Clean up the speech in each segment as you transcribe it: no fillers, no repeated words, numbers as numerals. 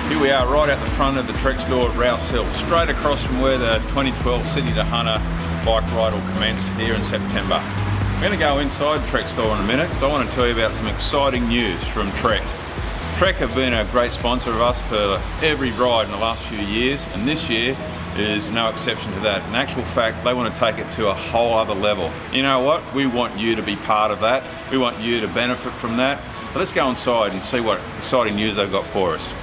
Here we are right at the front of the Trek store at Rouse Hill, straight across from where the 2012 Sydney to Hunter bike ride will commence here in September. I'm going to go inside the Trek store in a minute because I want to tell you about some exciting news from Trek. Trek have been a great sponsor of us for every ride in the last few years, and this year is no exception to that. In actual fact, they want to take it to a whole other level. You know what? We want you to be part of that. We want you to benefit from that. So let's go inside and see what exciting news they've got for us.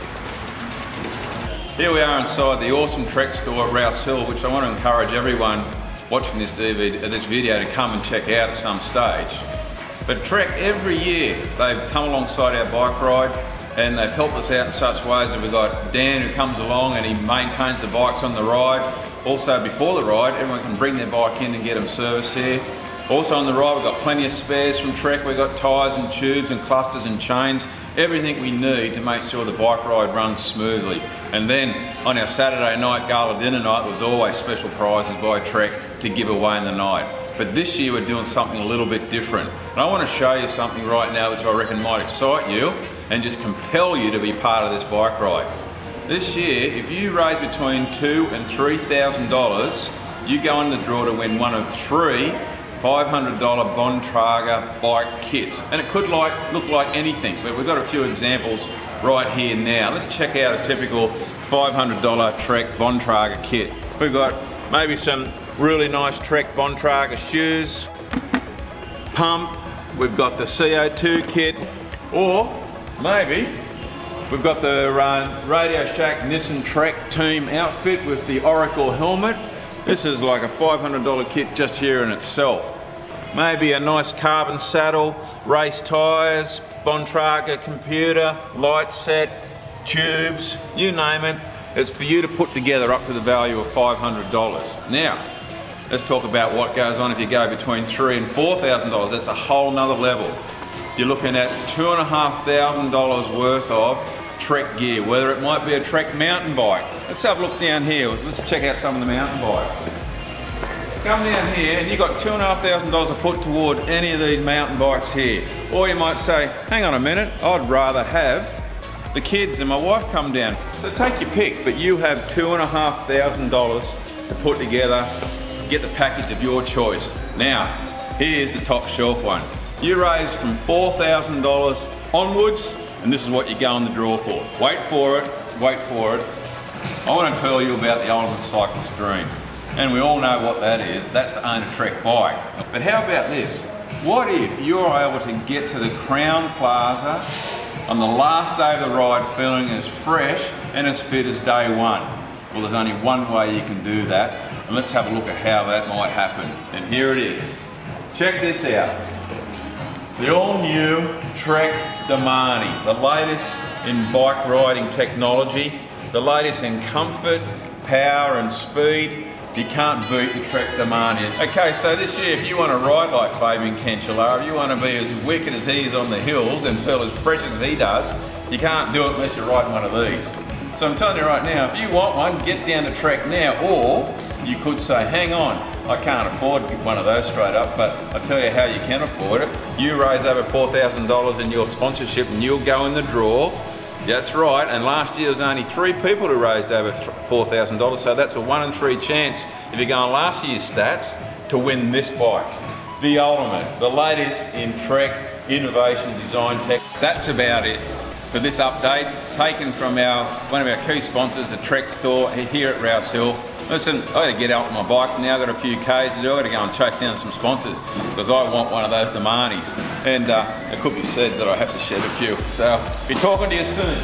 Here we are inside the awesome Trek store at Rouse Hill, which I want to encourage everyone watching this video to come and check out at some stage. But Trek, every year, they've come alongside our bike ride and they've helped us out in such ways that we've got Dan who comes along and he maintains the bikes on the ride. Also before the ride, everyone can bring their bike in and get them serviced here. Also on the ride, we've got plenty of spares from Trek. We've got tyres and tubes and clusters and chains, everything we need to make sure the bike ride runs smoothly. And then on our Saturday night gala dinner night, there was always special prizes by Trek to give away in the night. But this year we're doing something a little bit different. And I want to show you something right now which I reckon might excite you and just compel you to be part of this bike ride. This year, if you raise between $2,000 and $3,000, you go in the draw to win one of 3 $500 Bontrager bike kits. And it could look like anything, but we've got a few examples right here now. Let's check out a typical $500 Trek Bontrager kit. We've got maybe some really nice Trek Bontrager shoes, pump, we've got the CO2 kit, or maybe we've got the Radio Shack Nissan Trek team outfit with the Oracle helmet. This is like a $500 kit just here in itself. Maybe a nice carbon saddle, race tyres, Bontrager computer, light set, tubes, you name it. It's for you to put together up to the value of $500. Now, let's talk about what goes on if you go between $3,000 and $4,000. That's a whole nother level. You're looking at $2,500 worth of Trek gear, whether it might be a Trek mountain bike. Let's have a look down here. Let's check out some of the mountain bikes. Come down here and you've got $2,500 to put toward any of these mountain bikes here. Or you might say, hang on a minute, I'd rather have the kids and my wife come down. So take your pick, but you have $2,500 to put together, get the package of your choice. Now, here's the top shelf one. You raise from $4,000 onwards, and this is what you go in the draw for. Wait for it, wait for it. I want to tell you about the Ultimate Cyclist Dream. And we all know what that is. That's to own a Trek bike. But how about this? What if you're able to get to the Crown Plaza on the last day of the ride feeling as fresh and as fit as day one? Well, there's only one way you can do that. And let's have a look at how that might happen. And here it is. Check this out. The all-new Trek Domani, the latest in bike riding technology, the latest in comfort, power and speed. You can't beat the Trek Domani. Okay, so this year, if you want to ride like Fabian Cancellara, if you want to be as wicked as he is on the hills and feel as fresh as he does, you can't do it unless you're riding one of these. So I'm telling you right now, if you want one, get down to Trek now, or you could say, hang on, I can't afford one of those straight up, but I'll tell you how you can afford it. You raise over $4,000 in your sponsorship and you'll go in the draw. That's right, and last year there was only 3 people who raised over $4,000, so that's a 1 in 3 chance, if you go on last year's stats, to win this bike. The ultimate, the latest in Trek innovation design tech. That's about it for this update, taken from one of our key sponsors, the Trek store here at Rouse Hill. Listen, I got to get out on my bike now, I've got a few Ks to do, I've got to go and chase down some sponsors because I want one of those Domanis. And it could be said that I have to shed a few. So, be talking to you soon.